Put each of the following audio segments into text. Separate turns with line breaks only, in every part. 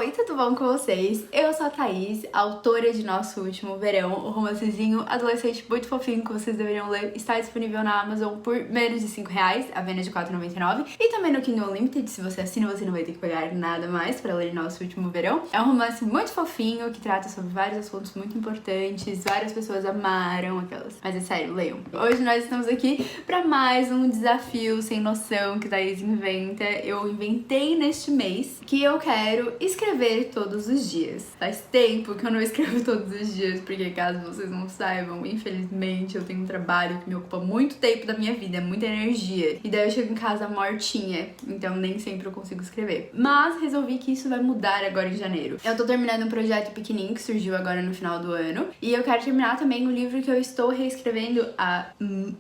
Oi, tudo bom com vocês? Eu sou a Thaís, autora de Nosso Último Verão, o romancezinho adolescente muito fofinho que vocês deveriam ler. Está disponível na Amazon por menos de R$5, à venda de R$4,99. E também no Kindle Unlimited, se você assina, você não vai ter que pagar nada mais para ler Nosso Último Verão. É um romance muito fofinho, que trata sobre vários assuntos muito importantes, várias pessoas amaram aquelas. Mas é sério, leiam. Hoje nós estamos aqui para mais um desafio sem noção que Thaís inventa. Eu inventei neste mês que eu quero escrever todos os dias. Faz tempo que eu não escrevo todos os dias, porque caso vocês não saibam, infelizmente eu tenho um trabalho que me ocupa muito tempo da minha vida, muita energia. E daí eu chego em casa mortinha, então nem sempre eu consigo escrever. Mas resolvi que isso vai mudar agora em janeiro. Eu tô terminando um projeto pequenininho que surgiu agora no final do ano. E eu quero terminar também o livro que eu estou reescrevendo há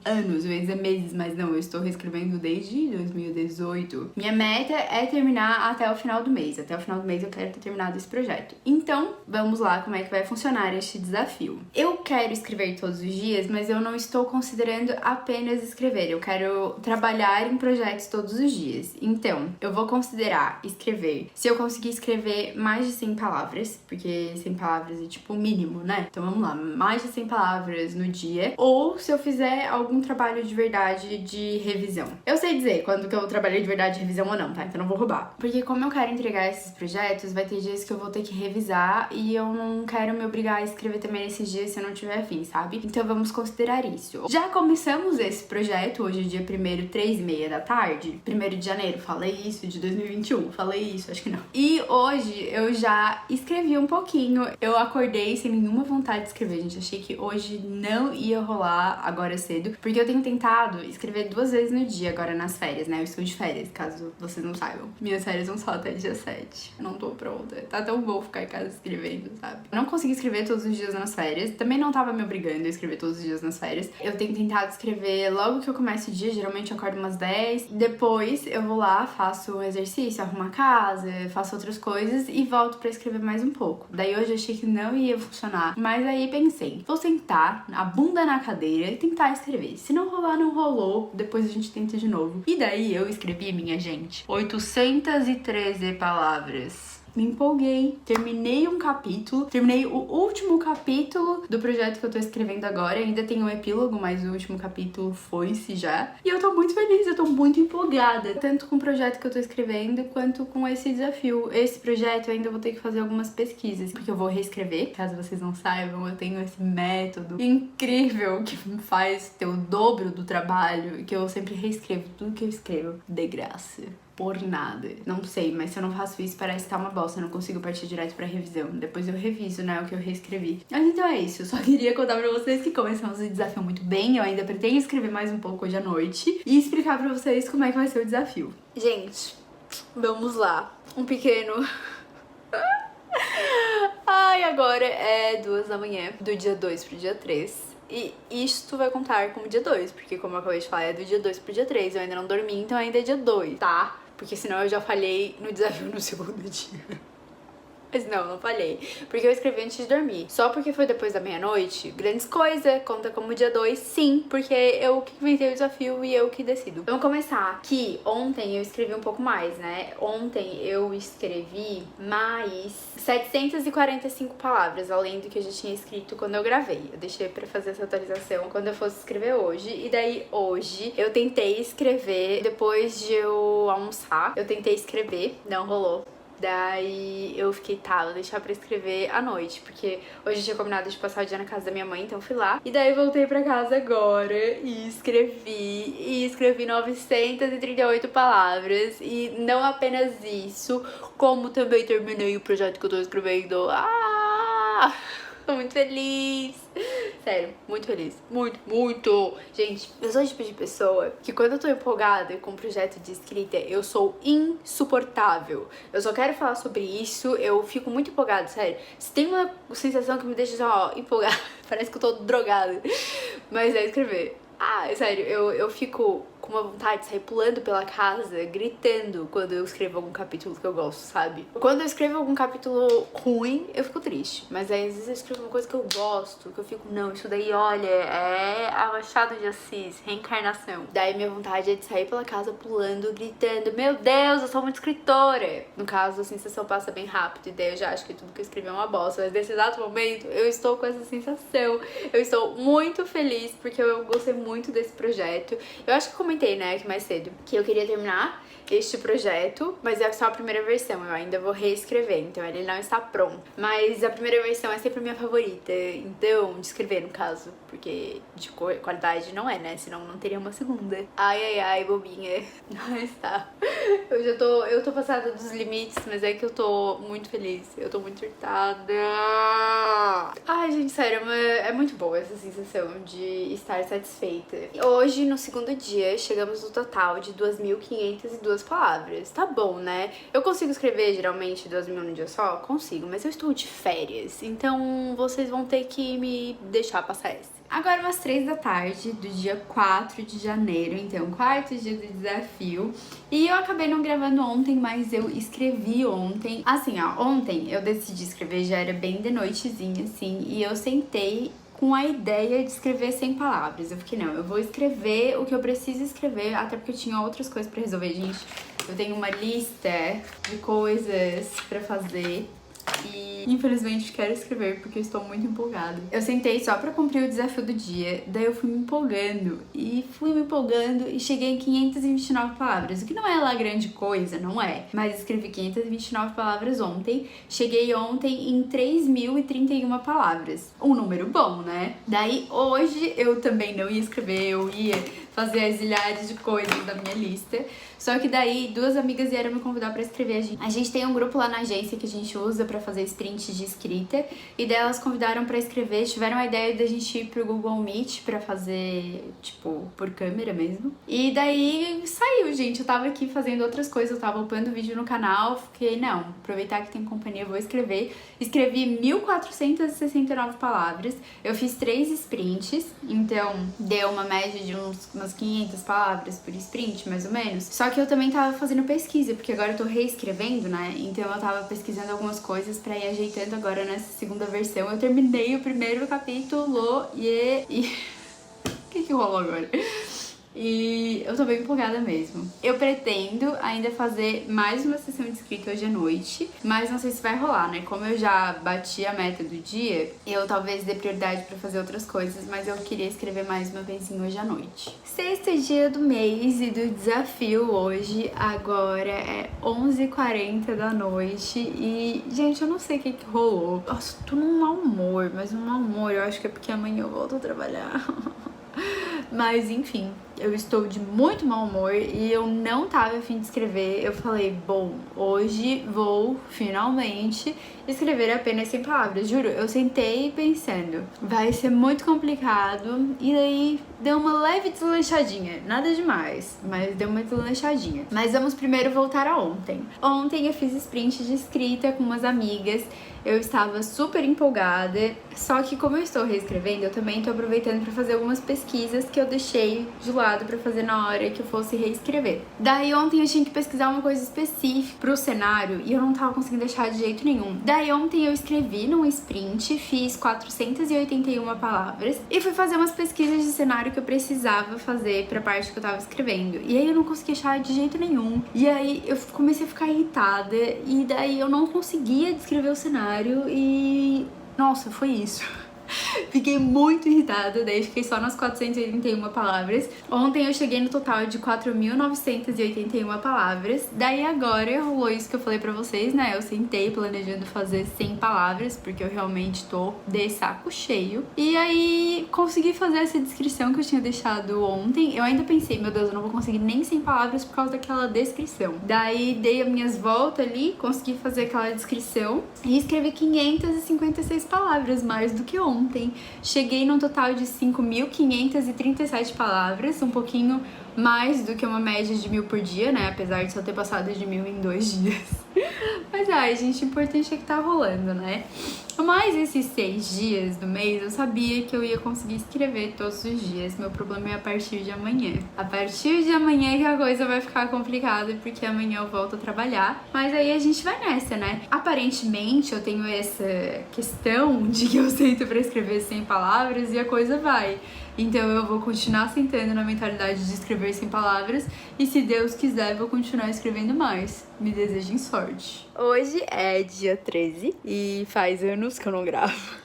anos, eu ia dizer meses, mas não, eu estou reescrevendo desde 2018. Minha meta é terminar até o final do mês. Até o final do mês eu quero ter terminado esse projeto. Então, vamos lá como é que vai funcionar este desafio. Eu quero escrever todos os dias, mas eu não estou considerando apenas escrever. Eu quero trabalhar em projetos todos os dias. Então, eu vou considerar escrever. Se eu conseguir escrever mais de 100 palavras, porque 100 palavras é tipo o mínimo, né? Então vamos lá, mais de 100 palavras no dia. Ou se eu fizer algum trabalho de verdade de revisão. Eu sei dizer quando que eu trabalhei de verdade de revisão ou não, tá? Então não vou roubar. Porque como eu quero entregar esses projetos, vai ter dias que eu vou ter que revisar e eu não quero me obrigar a escrever também nesses dias se eu não tiver afim, sabe? Então vamos considerar isso. Já começamos esse projeto, hoje é dia 1º, 3h30 da tarde. 1º de janeiro, falei isso, de 2021, falei isso, acho que não. E hoje eu já escrevi um pouquinho. Eu acordei sem nenhuma vontade de escrever, gente. Achei que hoje não ia rolar agora cedo, porque eu tenho tentado escrever 2 vezes no dia agora nas férias, né? Eu estou de férias, caso vocês não saibam. Minhas férias vão só até dia 7. Eu não tô pronta. Tá tão bom ficar em casa escrevendo, sabe? Eu não consegui escrever todos os dias nas férias. Também não tava me obrigando a escrever todos os dias nas férias. Eu tenho tentado escrever logo que eu começo o dia. Geralmente eu acordo umas 10. Depois eu vou lá, faço um exercício, arrumo a casa, faço outras coisas e volto pra escrever mais um pouco. Daí hoje eu achei que não ia funcionar. Mas aí pensei, vou sentar, a bunda na cadeira e tentar escrever. Se não rolar, não rolou. Depois a gente tenta de novo. E daí eu escrevi, minha gente, 813 palavras. Me empolguei, terminei um capítulo, terminei o último capítulo do projeto que eu tô escrevendo agora, ainda tem um epílogo, mas o último capítulo foi-se já. E eu tô muito feliz, eu tô muito empolgada, tanto com o projeto que eu tô escrevendo, quanto com esse desafio. Esse projeto eu ainda vou ter que fazer algumas pesquisas, porque eu vou reescrever, caso vocês não saibam, eu tenho esse método incrível que me faz ter o dobro do trabalho, que eu sempre reescrevo tudo que eu escrevo de graça. Por nada. Não sei, mas se eu não faço isso, parece que tá uma bosta. Eu não consigo partir direto pra revisão. Depois eu reviso, né, o que eu reescrevi. Mas então é isso. Eu só queria contar pra vocês que começamos o desafio muito bem. Eu ainda pretendo escrever mais um pouco hoje à noite. E explicar pra vocês como é que vai ser o desafio. Gente, vamos lá. Um pequeno... Ai, agora é 2 da manhã, do dia 2 pro dia 3. E isto vai contar como dia 2, porque como eu acabei de falar, é do dia 2 pro dia 3. Eu ainda não dormi, então ainda é dia 2, tá? Porque senão eu já falhei no desafio no segundo dia. Mas não falhei, porque eu escrevi antes de dormir. Só porque foi depois da meia-noite, grandes coisas, conta como dia 2, sim, porque eu que inventei o desafio e eu que decido. Vamos começar que ontem eu escrevi um pouco mais, né? Ontem eu escrevi mais 745 palavras, além do que eu já tinha escrito quando eu gravei. Eu deixei pra fazer essa atualização quando eu fosse escrever hoje. E daí hoje eu tentei escrever, depois de eu almoçar, eu tentei escrever, não rolou. Daí eu fiquei, tá, vou deixar pra escrever à noite, porque hoje eu tinha combinado de passar o dia na casa da minha mãe, então fui lá. E daí voltei pra casa agora e escrevi 938 palavras. E não apenas isso, como também terminei o projeto que eu tô escrevendo. Tô muito feliz. Sério, muito feliz. Muito, muito. Gente, eu sou o tipo de pessoa que quando eu tô empolgada com um projeto de escrita, eu sou insuportável. Eu só quero falar sobre isso, eu fico muito empolgada, sério. Se tem uma sensação que me deixa só empolgada, parece que eu tô drogada. Mas é escrever. Sério, eu fico com uma vontade de sair pulando pela casa, gritando quando eu escrevo algum capítulo que eu gosto, sabe? Quando eu escrevo algum capítulo ruim, eu fico triste. Mas aí, às vezes eu escrevo uma coisa que eu gosto, que eu fico, não, isso daí, olha, é a Machado de Assis, reencarnação. Daí minha vontade é de sair pela casa pulando, gritando, meu Deus, eu sou muito escritora. No caso, a sensação passa bem rápido, e daí eu já acho que tudo que eu escrevi é uma bosta. Mas nesse exato momento, eu estou com essa sensação. Eu estou muito feliz, porque eu gostei muito desse projeto. Eu acho que eu comentei, né, aqui mais cedo, que eu queria terminar este projeto, mas é só a primeira versão, eu ainda vou reescrever, então ele não está pronto. Mas a primeira versão é sempre a minha favorita, então, de escrever no caso, porque de qualidade não é, né, senão não teria uma segunda. Ai, ai, ai, bobinha. Mas tá, eu tô passada dos limites, mas é que eu tô muito feliz, eu tô muito irritada. Ai, gente, sério, é muito boa essa sensação de estar satisfeita. Hoje, no segundo dia, chegamos no total de 2.502 palavras. Tá bom, né? Eu consigo escrever, geralmente, 2.000 num dia só? Consigo, mas eu estou de férias, então vocês vão ter que me deixar passar essa. Agora umas 3 da tarde do dia 4 de janeiro, então quarto dia do desafio. E eu acabei não gravando ontem, mas eu escrevi ontem. Assim, ó, ontem eu decidi escrever, já era bem de noitezinha, assim, e eu sentei com a ideia de escrever 100 palavras. Eu fiquei, não, eu vou escrever o que eu preciso escrever, até porque eu tinha outras coisas pra resolver, gente. Eu tenho uma lista de coisas pra fazer e infelizmente quero escrever porque eu estou muito empolgada. Eu sentei só pra cumprir o desafio do dia, daí eu fui me empolgando e cheguei em 529 palavras, o que não é lá grande coisa, não é? Mas escrevi 529 palavras ontem, cheguei ontem em 3.031 palavras, um número bom, né? Daí hoje eu também não ia escrever, eu ia fazer as milhares de coisas da minha lista. Só que daí, 2 amigas vieram me convidar pra escrever. A gente tem um grupo lá na agência que a gente usa pra fazer sprint de escrita. E daí elas convidaram pra escrever, tiveram a ideia da gente ir pro Google Meet pra fazer, tipo, por câmera mesmo. E daí saiu, gente. Eu tava aqui fazendo outras coisas, eu tava upando vídeo no canal. Fiquei, não, aproveitar que tem companhia, vou escrever. Escrevi 1.469 palavras. Eu fiz 3 sprints, então deu uma média de umas 500 palavras por sprint, mais ou menos. Só que eu também tava fazendo pesquisa, porque agora eu tô reescrevendo, né? Então eu tava pesquisando algumas coisas pra ir ajeitando agora nessa segunda versão. Eu terminei o primeiro capítulo e... O que rolou agora? E eu tô bem empolgada mesmo. Eu pretendo ainda fazer mais uma sessão de escrita hoje à noite, mas não sei se vai rolar, né? Como eu já bati a meta do dia, eu talvez dê prioridade pra fazer outras coisas, mas eu queria escrever mais uma vezinha hoje à noite. Sexto dia do mês e do desafio hoje, agora é 11h40 da noite e, gente, eu não sei o que rolou. Nossa, tô num mau humor, mas um mau humor, eu acho que é porque amanhã eu volto a trabalhar. Mas enfim, eu estou de muito mau humor e eu não tava a fim de escrever. Eu falei, bom, hoje vou finalmente escrever apenas 100 palavras. Juro, eu sentei pensando, vai ser muito complicado. E daí deu uma leve deslanchadinha, nada demais, mas deu uma deslanchadinha. Mas vamos primeiro voltar a ontem. Ontem eu fiz sprint de escrita com umas amigas. Eu estava super empolgada, só que como eu estou reescrevendo, eu também estou aproveitando para fazer algumas pesquisas que eu deixei de lado para fazer na hora que eu fosse reescrever. Daí ontem eu tinha que pesquisar uma coisa específica pro cenário e eu não tava conseguindo deixar de jeito nenhum. Daí ontem eu escrevi num sprint, fiz 481 palavras e fui fazer umas pesquisas de cenário que eu precisava fazer pra parte que eu tava escrevendo. E aí eu não consegui achar de jeito nenhum. E aí eu comecei a ficar irritada e daí eu não conseguia descrever o cenário. E nossa, foi isso. Fiquei muito irritada, daí fiquei só nas 481 palavras. Ontem eu cheguei no total de 4.981 palavras. Daí agora rolou isso que eu falei pra vocês, né? Eu sentei planejando fazer 100 palavras, porque eu realmente tô de saco cheio. E aí consegui fazer essa descrição que eu tinha deixado ontem. Eu ainda pensei, meu Deus, eu não vou conseguir nem 100 palavras por causa daquela descrição. Daí dei as minhas voltas ali, consegui fazer aquela descrição e escrevi 556 palavras, mais do que ontem. Cheguei num total de 5.537 palavras, um pouquinho mais do que uma média de 1.000 por dia, né? Apesar de só ter passado de 1.000 em 2 dias. Mas ai, gente, o importante é que tá rolando, né? Mas esses 6 dias do mês eu sabia que eu ia conseguir escrever todos os dias. Meu problema é a partir de amanhã. A partir de amanhã que a coisa vai ficar complicada, porque amanhã eu volto a trabalhar. Mas aí a gente vai nessa, né? Aparentemente eu tenho essa questão de que eu sento pra escrever 100 palavras e a coisa vai. Então eu vou continuar sentando na mentalidade de escrever 100 palavras e, se Deus quiser, vou continuar escrevendo mais. Me desejem sorte. Hoje é dia 13 e faz anos que eu não gravo.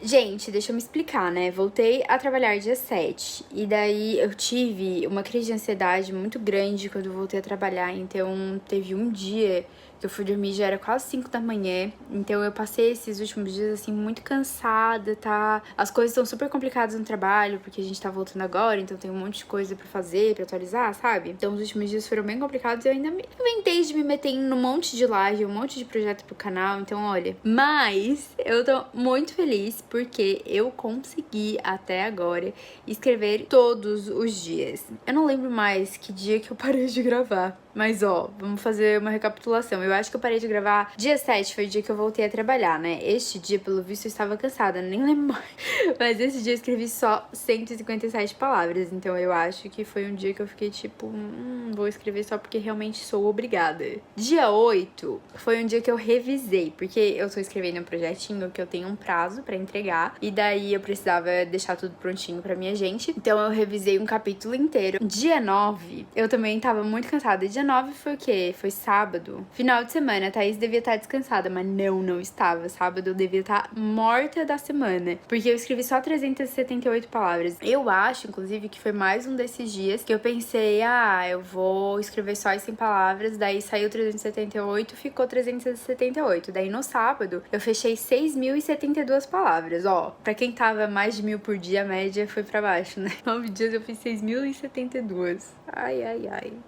Gente, deixa eu me explicar, né? Voltei a trabalhar dia 7 e daí eu tive uma crise de ansiedade muito grande quando eu voltei a trabalhar. Então teve um dia que eu fui dormir, já era quase 5 da manhã. Então eu passei esses últimos dias, assim, muito cansada, tá? As coisas estão super complicadas no trabalho, porque a gente tá voltando agora, então tem um monte de coisa pra fazer, pra atualizar, sabe? Então os últimos dias foram bem complicados e eu ainda inventei de me meter em um monte de live, um monte de projeto pro canal, então olha. Mas eu tô muito feliz porque eu consegui até agora escrever todos os dias. Eu não lembro mais que dia que eu parei de gravar. Mas ó, vamos fazer uma recapitulação. Eu acho que eu parei de gravar dia 7, foi o dia que eu voltei a trabalhar, né? Este dia, pelo visto, eu estava cansada, nem lembro mais. Mas esse dia eu escrevi só 157 palavras. Então eu acho que foi um dia que eu fiquei tipo, vou escrever só porque realmente sou obrigada. Dia 8 foi um dia que eu revisei, porque eu tô escrevendo um projetinho que eu tenho um prazo pra entregar. E daí eu precisava deixar tudo prontinho pra minha gente. Então eu revisei um capítulo inteiro. Dia 9, eu também tava muito cansada. Dia 9 foi o quê? Foi sábado. Final de semana, a Thaís devia estar descansada, mas não estava. Sábado eu devia estar morta da semana, porque eu escrevi só 378 palavras. Eu acho, inclusive, que foi mais um desses dias que eu pensei, eu vou escrever só as 100 palavras, daí saiu 378, ficou 378. Daí no sábado eu fechei 6.072 palavras, ó. Pra quem tava mais de 1.000 por dia, a média foi pra baixo, né? 9 dias eu fiz 6.072. Ai.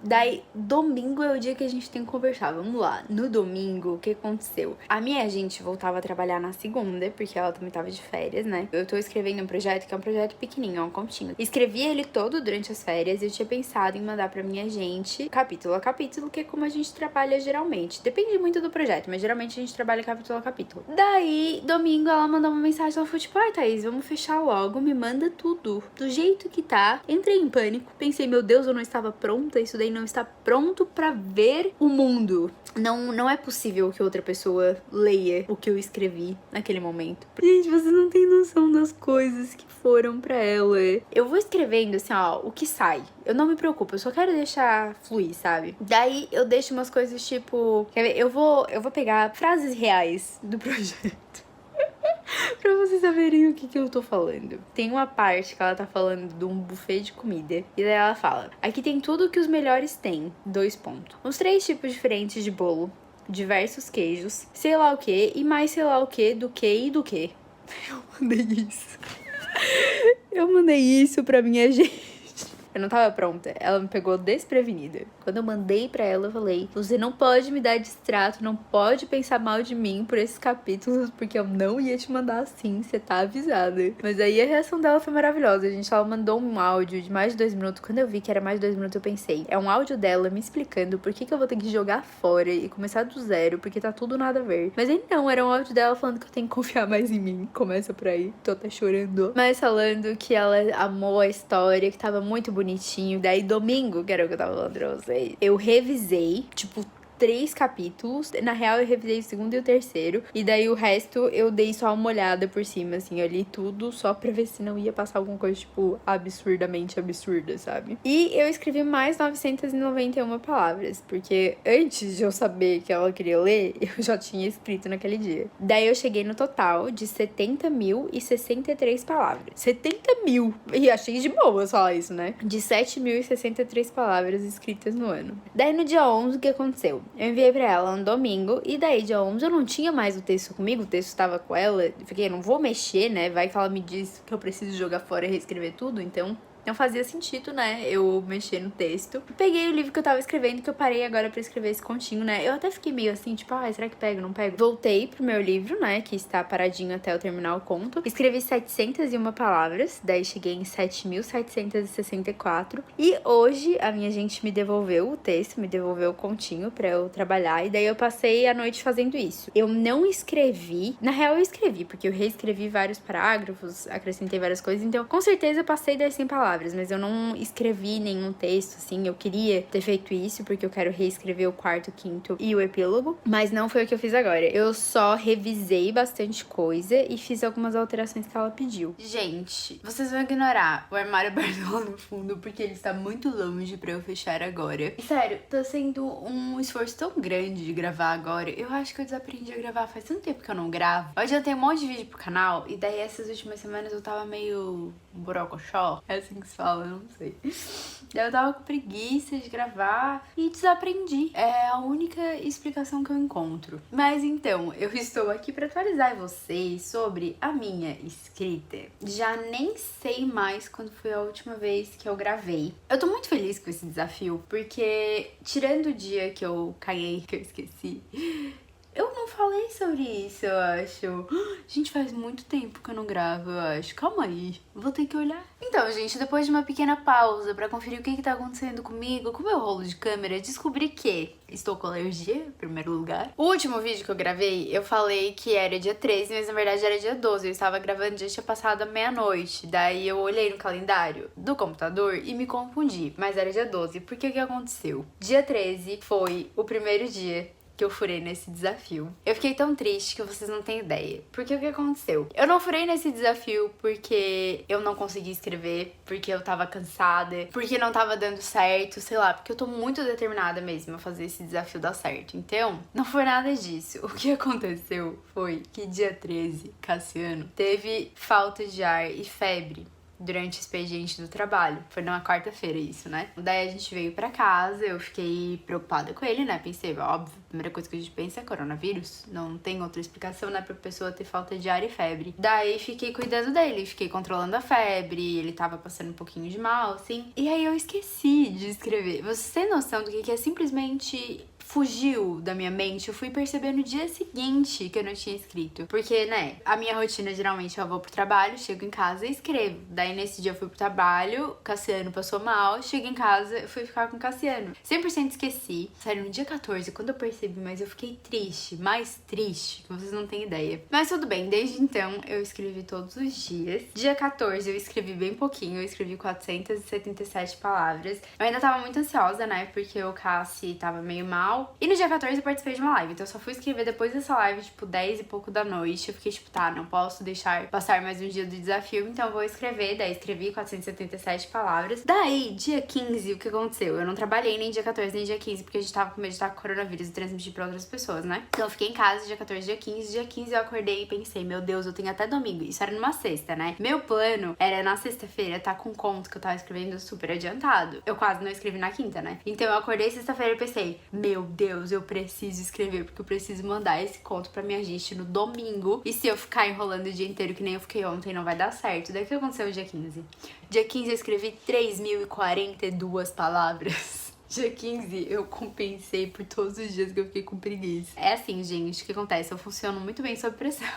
Daí, domingo é o dia que a gente tem que conversar. Vamos lá. No domingo, o que aconteceu? A minha agente voltava a trabalhar na segunda, porque ela também tava de férias, né? Eu tô escrevendo um projeto que é um projeto pequenininho, é um continho. Escrevi ele todo durante as férias e eu tinha pensado em mandar pra minha agente capítulo a capítulo, que é como a gente trabalha geralmente. Depende muito do projeto, mas geralmente a gente trabalha capítulo a capítulo. Daí, domingo, ela mandou uma mensagem, ela falou tipo, Thaís, vamos fechar logo, me manda tudo. Do jeito que tá. Entrei em pânico, pensei, meu Deus, eu não estava pronta, isso daí não está pronto pra ver o mundo. Não é possível que outra pessoa leia o que eu escrevi naquele momento. Gente, você não tem noção das coisas que foram pra ela. Eu vou escrevendo assim, ó, o que sai. Eu não me preocupo, eu só quero deixar fluir, sabe? Daí eu deixo umas coisas tipo... Quer ver? Eu vou pegar frases reais do projeto. Pra vocês saberem o que eu tô falando. Tem uma parte que ela tá falando de um buffet de comida. E daí ela fala, aqui tem tudo que os melhores têm. 2 pontos. Uns 3 tipos diferentes de bolo. Diversos queijos. Sei lá o que. E mais sei lá o que. Do que e do que. Eu mandei isso. Eu mandei isso pra minha gente. Eu não tava pronta, ela me pegou desprevenida. Quando eu mandei pra ela, eu falei, você não pode me dar distrato, não pode pensar mal de mim por esses capítulos, porque eu não ia te mandar assim, você tá avisada. Mas aí a reação dela foi maravilhosa, gente. Ela mandou um áudio de mais de 2 minutos. Quando eu vi que era mais de 2 minutos, eu pensei, é um áudio dela me explicando por que eu vou ter que jogar fora e começar do zero, porque tá tudo nada a ver. Mas aí não, era um áudio dela falando que eu tenho que confiar mais em mim. Começa por aí, tô até chorando. Mas falando que ela amou a história, que tava muito bonitinho. Daí domingo, que era o que eu tava falando pra vocês, eu revisei, tipo, 3 capítulos. Na real, eu revisei o segundo e o terceiro. E daí o resto eu dei só uma olhada por cima, assim. Eu li tudo só pra ver se não ia passar alguma coisa, tipo, absurdamente absurda, sabe? E eu escrevi mais 991 palavras. Porque antes de eu saber que ela queria ler, eu já tinha escrito naquele dia. Daí eu cheguei no total de 70.063 palavras. 70.000! E achei de boa falar isso, né? De 7.063 palavras escritas no ano. Daí no dia 11, o que aconteceu? Eu enviei pra ela no domingo, e daí dia 11 eu não tinha mais o texto comigo, o texto estava com ela. Eu fiquei, não vou mexer, né? Vai que ela me diz que eu preciso jogar fora e reescrever tudo, então não fazia sentido, né, eu mexer no texto. Peguei o livro que eu tava escrevendo, que eu parei agora pra escrever esse continho, né, eu até fiquei meio assim, tipo, será que pego, não pego? Voltei pro meu livro, né, que está paradinho até eu terminar o conto. Escrevi 701 palavras, daí cheguei em 7.764. E hoje a minha gente me devolveu o texto, me devolveu o continho pra eu trabalhar. E daí eu passei a noite fazendo isso. Eu não escrevi, na real eu escrevi, porque eu reescrevi vários parágrafos, acrescentei várias coisas, então com certeza eu passei das 100 palavras, mas eu não escrevi nenhum texto, assim. Eu queria ter feito isso, porque eu quero reescrever o quarto, quinto e o epílogo, mas não foi o que eu fiz agora. Eu só revisei bastante coisa e fiz algumas alterações que ela pediu. Gente, vocês vão ignorar o armário aberto lá no fundo, porque ele está muito longe pra eu fechar agora. E sério, tá sendo um esforço tão grande de gravar agora. Eu acho que eu desaprendi a gravar faz tanto tempo que eu não gravo. Hoje eu tenho um monte de vídeo pro canal, e daí essas últimas semanas eu tava meio borocochó, é assim que se fala, eu não sei. Daí eu tava com preguiça de gravar e desaprendi. É a única explicação que eu encontro. Mas então, eu estou aqui pra atualizar vocês sobre a minha escrita. Já nem sei mais quando foi a última vez que eu gravei. Eu tô muito feliz com esse desafio, porque tirando o dia que eu caguei, que eu esqueci, eu não falei sobre isso, eu acho. Gente, faz muito tempo que eu não gravo, eu acho. Calma aí, vou ter que olhar. Então, gente, depois de uma pequena pausa pra conferir o que tá acontecendo comigo, com o meu rolo de câmera, descobri que estou com alergia, em primeiro lugar. O último vídeo que eu gravei, eu falei que era dia 13, mas na verdade era dia 12. Eu estava gravando, já tinha passado a meia-noite. Daí eu olhei no calendário do computador e me confundi, mas era dia 12. Porque o que aconteceu? Dia 13 foi o primeiro dia que eu furei nesse desafio. Eu fiquei tão triste que vocês não têm ideia. Porque o que aconteceu? Eu não furei nesse desafio porque eu não consegui escrever, porque eu tava cansada, porque não tava dando certo, sei lá, porque eu tô muito determinada mesmo a fazer esse desafio dar certo. Então, não foi nada disso. O que aconteceu foi que dia 13, Cassiano teve falta de ar e febre durante o expediente do trabalho. Foi numa quarta-feira isso, né? Daí a gente veio pra casa, eu fiquei preocupada com ele, né? Pensei, óbvio, a primeira coisa que a gente pensa é coronavírus. Não tem outra explicação, né, pra pessoa ter falta de ar e febre. Daí fiquei cuidando dele, fiquei controlando a febre, ele tava passando um pouquinho de mal, assim. E aí eu esqueci de escrever. Você tem noção do que é simplesmente fugiu da minha mente? Eu fui perceber no dia seguinte que eu não tinha escrito. Porque, né, a minha rotina, geralmente, eu vou pro trabalho, chego em casa e escrevo. Daí, nesse dia, eu fui pro trabalho, Cassiano passou mal, cheguei em casa, eu fui ficar com o Cassiano. 100% esqueci. Sério, no dia 14, quando eu percebi, mas eu fiquei triste, mais triste, que vocês não têm ideia. Mas tudo bem, desde então, eu escrevi todos os dias. Dia 14, eu escrevi bem pouquinho, eu escrevi 477 palavras. Eu ainda tava muito ansiosa, né, porque o Cassi tava meio mal. E no dia 14 eu participei de uma live, então eu só fui escrever depois dessa live, tipo, 10 e pouco da noite. Eu fiquei tipo, tá, não posso deixar passar mais um dia do desafio, então eu vou escrever. Daí escrevi 477 palavras. Daí, dia 15, o que aconteceu? Eu não trabalhei nem dia 14 nem dia 15, porque a gente tava com medo de estar com coronavírus e transmitir pra outras pessoas, né? Então eu fiquei em casa dia 14, dia 15. Dia 15 eu acordei e pensei, meu Deus, eu tenho até domingo. Isso era numa sexta, né? Meu plano era na sexta-feira tá com um conto que eu tava escrevendo super adiantado. Eu quase não escrevi na quinta, né? Então eu acordei sexta-feira e pensei, meu Deus, eu preciso escrever, porque eu preciso mandar esse conto pra minha gente no domingo. E se eu ficar enrolando o dia inteiro, que nem eu fiquei ontem, não vai dar certo. Daí o que aconteceu no dia 15? Dia 15 eu escrevi 3.042 palavras. Dia 15 eu compensei por todos os dias que eu fiquei com preguiça. É assim, gente, o que acontece? Eu funciono muito bem sob pressão.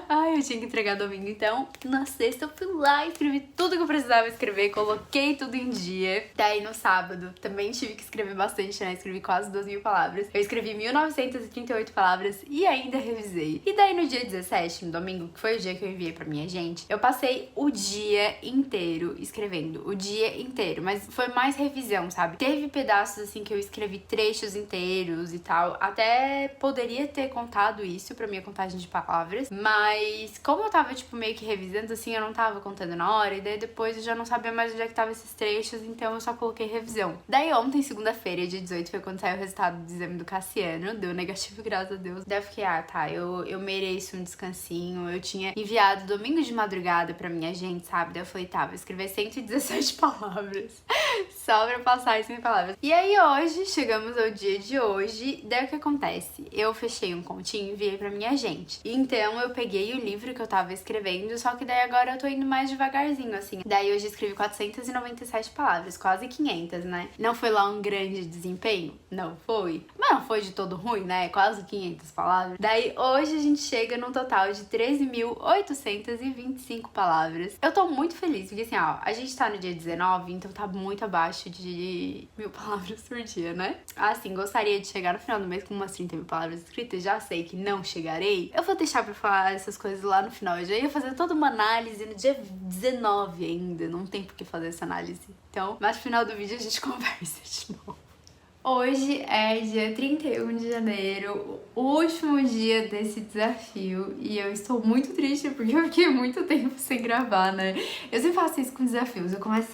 Ai, eu tinha que entregar domingo, então na sexta eu fui lá, escrevi tudo que eu precisava escrever, coloquei tudo em dia. Daí no sábado também tive que escrever bastante, né? Escrevi quase 2.000 palavras. Eu escrevi 1.938 palavras e ainda revisei. E daí no dia 17, no domingo, que foi o dia que eu enviei pra minha gente, eu passei o dia inteiro escrevendo. O dia inteiro, mas foi mais revisão, sabe? Teve pedaços assim que eu escrevi trechos inteiros e tal. Até poderia ter contado isso pra minha contagem de palavras, mas como eu tava tipo meio que revisando assim, eu não tava contando na hora, e daí depois eu já não sabia mais onde é que tava esses trechos, então eu só coloquei revisão. Daí ontem, segunda-feira, dia 18, foi quando saiu o resultado do exame do Cassiano, deu negativo, graças a Deus. Daí eu fiquei, tá, eu mereço um descansinho. Eu tinha enviado domingo de madrugada pra minha gente, sabe? Daí eu falei, tá, vou escrever 117 palavras só pra passar as minhas palavras. palavras. E aí hoje, chegamos ao dia de hoje, daí o que acontece? Eu fechei um continho e enviei pra minha gente. Então eu peguei o livro que eu tava escrevendo, só que daí agora eu tô indo mais devagarzinho, assim. Daí hoje eu escrevi 497 palavras, quase 500, né? Não foi lá um grande desempenho? Não foi. Mas não foi de todo ruim, né? Quase 500 palavras. Daí hoje a gente chega num total de 13.825 palavras. Eu tô muito feliz, porque assim, ó, a gente tá no dia 19, então tá muito abaixo de 1.000 palavras por dia, né? Assim, gostaria de chegar no final do mês com umas 30.000 palavras escritas, já sei que não chegarei. Eu vou deixar pra falar essas coisas lá no final. Eu já ia fazer toda uma análise no dia 19 ainda, não tem por que fazer essa análise. Então, mas no final do vídeo a gente conversa de novo. Hoje é dia 31 de janeiro, o último dia desse desafio, e eu estou muito triste porque eu fiquei muito tempo sem gravar, né? Eu sempre faço isso com desafios, eu começo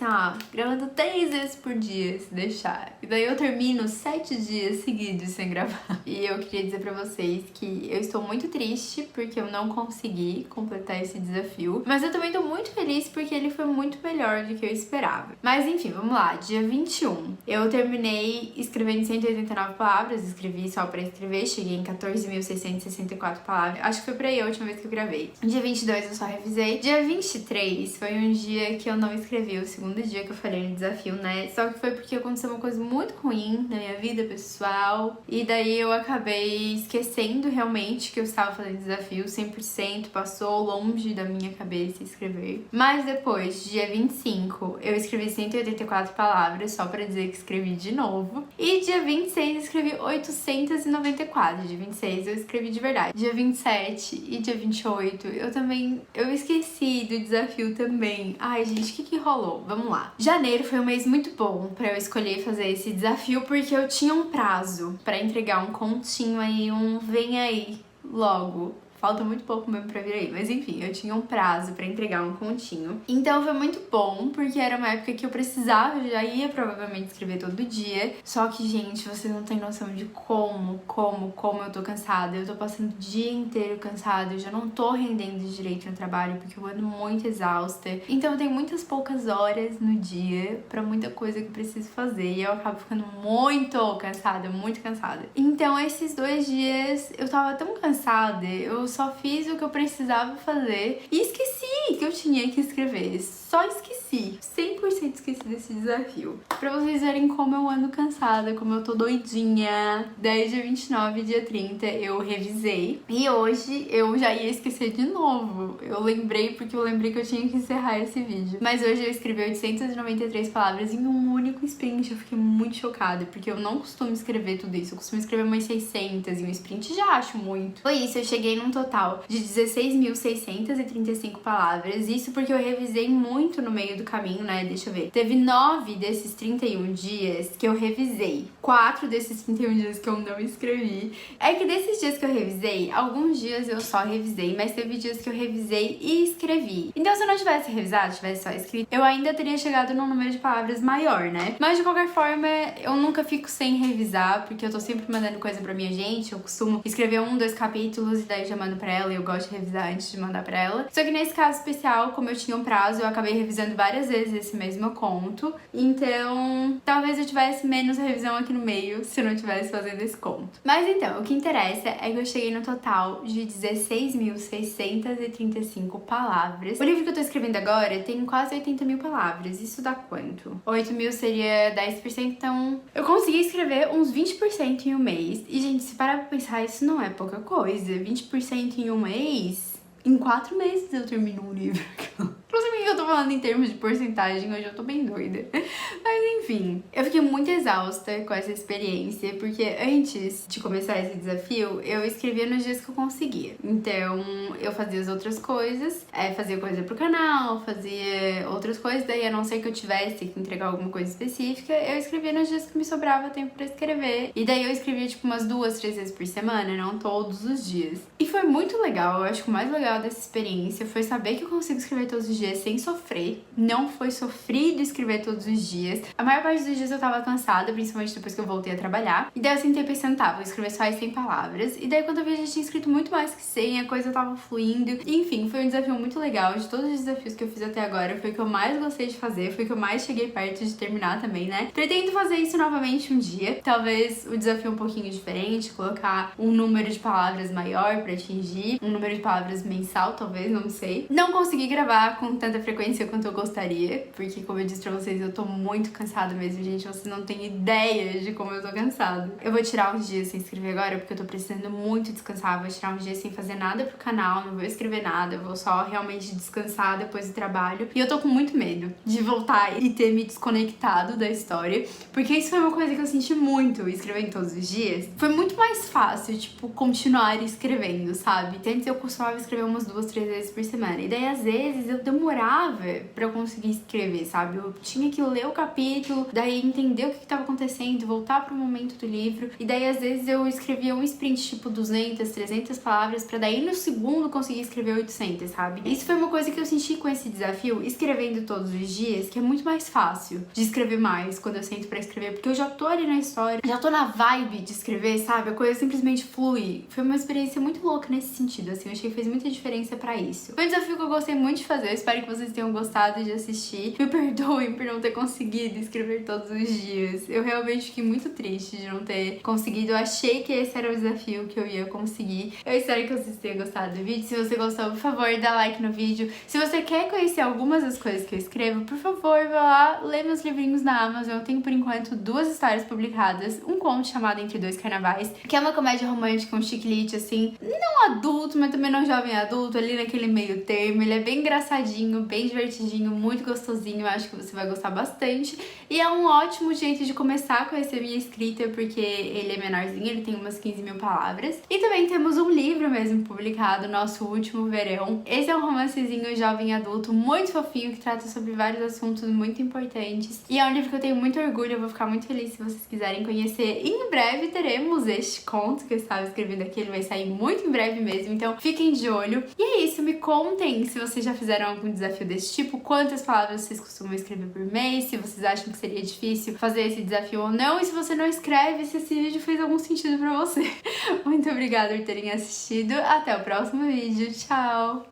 gravando 3 vezes por dia, se deixar. E daí eu termino 7 dias seguidos sem gravar. E eu queria dizer pra vocês que eu estou muito triste porque eu não consegui completar esse desafio, mas eu também tô muito feliz porque ele foi muito melhor do que eu esperava. Mas enfim, vamos lá, dia 21. Eu terminei escrevendo 189 palavras, escrevi só pra escrever, cheguei em 14.664 palavras. Acho que foi por aí a última vez que eu gravei. Dia 22 eu só revisei. Dia 23 foi um dia que eu não escrevi, o segundo dia que eu falei no desafio, né? Só que foi porque aconteceu uma coisa muito ruim na minha vida pessoal, e daí eu acabei esquecendo realmente que eu estava fazendo desafio 100%, passou longe da minha cabeça escrever. Mas depois, dia 25, eu escrevi 184 palavras, só pra dizer que escrevi de novo. E dia 26 eu escrevi 894. Dia 26 eu escrevi de verdade. Dia 27 e dia 28 eu esqueci do desafio também. Ai, gente, o que rolou? Vamos lá. Janeiro foi um mês muito bom pra eu escolher fazer esse desafio porque eu tinha um prazo pra entregar um continho aí, vem aí logo. Falta muito pouco mesmo pra vir aí, mas enfim, eu tinha um prazo pra entregar um continho. Então foi muito bom, porque era uma época que eu precisava, eu já ia provavelmente escrever todo dia. Só que, gente, vocês não têm noção de como eu tô cansada. Eu tô passando o dia inteiro cansada, eu já não tô rendendo direito no trabalho, porque eu ando muito exausta. Então eu tenho muitas poucas horas no dia pra muita coisa que eu preciso fazer, e eu acabo ficando muito cansada, muito cansada. Então esses 2 dias eu tava tão cansada, eu só fiz o que eu precisava fazer e esqueci que eu tinha que escrever. Só esqueci. 100% esqueci desse desafio. Pra vocês verem como eu ando cansada, como eu tô doidinha. Daí dia 29 e dia 30 eu revisei. E hoje eu já ia esquecer de novo. Eu lembrei porque eu lembrei que eu tinha que encerrar esse vídeo. Mas hoje eu escrevi 893 palavras em um único sprint. Eu fiquei muito chocada, porque eu não costumo escrever tudo isso. Eu costumo escrever umas 600 e um sprint já acho muito. Foi isso, eu cheguei num total de 16.635 palavras. Isso porque eu revisei muito no meio do caminho, né? Deixa eu ver. Teve 9 desses 31 dias que eu revisei. 4 desses 31 dias que eu não escrevi. É que desses dias que eu revisei, alguns dias eu só revisei, mas teve dias que eu revisei e escrevi. Então, se eu não tivesse revisado, tivesse só escrito, eu ainda teria chegado num número de palavras maior, né? Mas de qualquer forma, eu nunca fico sem revisar, porque eu tô sempre mandando coisa pra minha gente. Eu costumo escrever 1, 2 capítulos e daí já mando pra ela, e eu gosto de revisar antes de mandar pra ela. Só que nesse caso especial, como eu tinha um prazo, eu acabei revisando várias vezes esse mesmo conto. Então, talvez eu tivesse menos revisão aqui no meio se eu não tivesse fazendo esse conto. Mas então, o que interessa é que eu cheguei no total de 16.635 palavras. O livro que eu tô escrevendo agora tem quase 80.000 palavras. Isso dá quanto? 8.000 seria 10%, então eu consegui escrever uns 20% em um mês. E, gente, se parar pra pensar, isso não é pouca coisa. 20% em um mês, em 4 meses eu termino um livro. Não sei por que eu tô falando em termos de porcentagem, hoje eu tô bem doida. Mas enfim, eu fiquei muito exausta com essa experiência, porque antes de começar esse desafio, eu escrevia nos dias que eu conseguia. Então, eu fazia as outras coisas, fazia coisa pro canal, fazia outras coisas, daí a não ser que eu tivesse que entregar alguma coisa específica, eu escrevia nos dias que me sobrava tempo pra escrever. E daí eu escrevia tipo umas 2, 3 vezes por semana, não todos os dias. E foi muito legal, eu acho que o mais legal dessa experiência foi saber que eu consigo escrever todos os dias sem nem sofrer. Não foi sofrido escrever todos os dias. A maior parte dos dias eu tava cansada, principalmente depois que eu voltei a trabalhar. E daí eu sentei pensando, tá, vou escrever só as 100 palavras. E daí quando eu vi, eu já tinha escrito muito mais que 100, a coisa tava fluindo. E, enfim, foi um desafio muito legal. De todos os desafios que eu fiz até agora, foi o que eu mais gostei de fazer, foi o que eu mais cheguei perto de terminar também, né? Pretendo fazer isso novamente um dia. Talvez o desafio um pouquinho diferente, colocar um número de palavras maior pra atingir, um número de palavras mensal, talvez, não sei. Não consegui gravar com tanta frequência quanto eu gostaria, porque como eu disse pra vocês, eu tô muito cansada mesmo, gente. Vocês não têm ideia de como eu tô cansada. Eu vou tirar uns dias sem escrever agora, porque eu tô precisando muito descansar. Vou tirar uns dias sem fazer nada pro canal, não vou escrever nada, eu vou só realmente descansar depois do trabalho. E eu tô com muito medo de voltar e ter me desconectado da história, porque isso foi uma coisa que eu senti muito escrevendo todos os dias. Foi muito mais fácil, tipo, continuar escrevendo, sabe? Antes eu costumava escrever umas 2, 3 vezes por semana. E daí, às vezes, eu demorava pra eu conseguir escrever, sabe? Eu tinha que ler o capítulo, daí entender o que tava acontecendo, voltar pro momento do livro. E daí, às vezes, eu escrevia um sprint, tipo, 200, 300 palavras, pra daí, no segundo, conseguir escrever 800, sabe? Isso foi uma coisa que eu senti com esse desafio, escrevendo todos os dias, que é muito mais fácil de escrever mais quando eu sento pra escrever, porque eu já tô ali na história, já tô na vibe de escrever, sabe? A coisa simplesmente flui. Foi uma experiência muito louca nesse sentido, assim, eu achei que fez muita diferença pra isso. Foi um desafio que eu gostei muito de fazer, eu espero que vocês tenham gostado de assistir. Me perdoem por não ter conseguido escrever todos os dias. Eu realmente fiquei muito triste de não ter conseguido. Eu achei que esse era o desafio que eu ia conseguir. Eu espero que vocês tenham gostado do vídeo. Se você gostou, por favor, dá like no vídeo. Se você quer conhecer algumas das coisas que eu escrevo, por favor, vá lá, lê meus livrinhos na Amazon. Eu tenho, por enquanto, 2 histórias publicadas. Um conto chamado Entre Dois Carnavais, que é uma comédia romântica, um chiclete, assim, não adulto, mas também não jovem adulto, ali naquele meio termo. Ele é bem engraçadinho, bem divertidinho, muito gostosinho. Eu acho que você vai gostar bastante. E é um ótimo jeito de começar a conhecer minha escrita, porque ele é menorzinho, ele tem umas 15 mil palavras. E também temos um livro mesmo publicado, Nosso Último Verão. Esse é um romancezinho jovem adulto, muito fofinho, que trata sobre vários assuntos muito importantes. E é um livro que eu tenho muito orgulho, eu vou ficar muito feliz se vocês quiserem conhecer. E em breve teremos este conto que eu estava escrevendo aqui, ele vai sair muito em breve mesmo, então fiquem de olho. E é isso, me contem se vocês já fizeram algum desafio desse tipo, quantas palavras vocês costumam escrever por mês, se vocês acham que seria difícil fazer esse desafio ou não, e se você não escreve, se esse vídeo fez algum sentido pra você. Muito obrigada por terem assistido, até o próximo vídeo, tchau!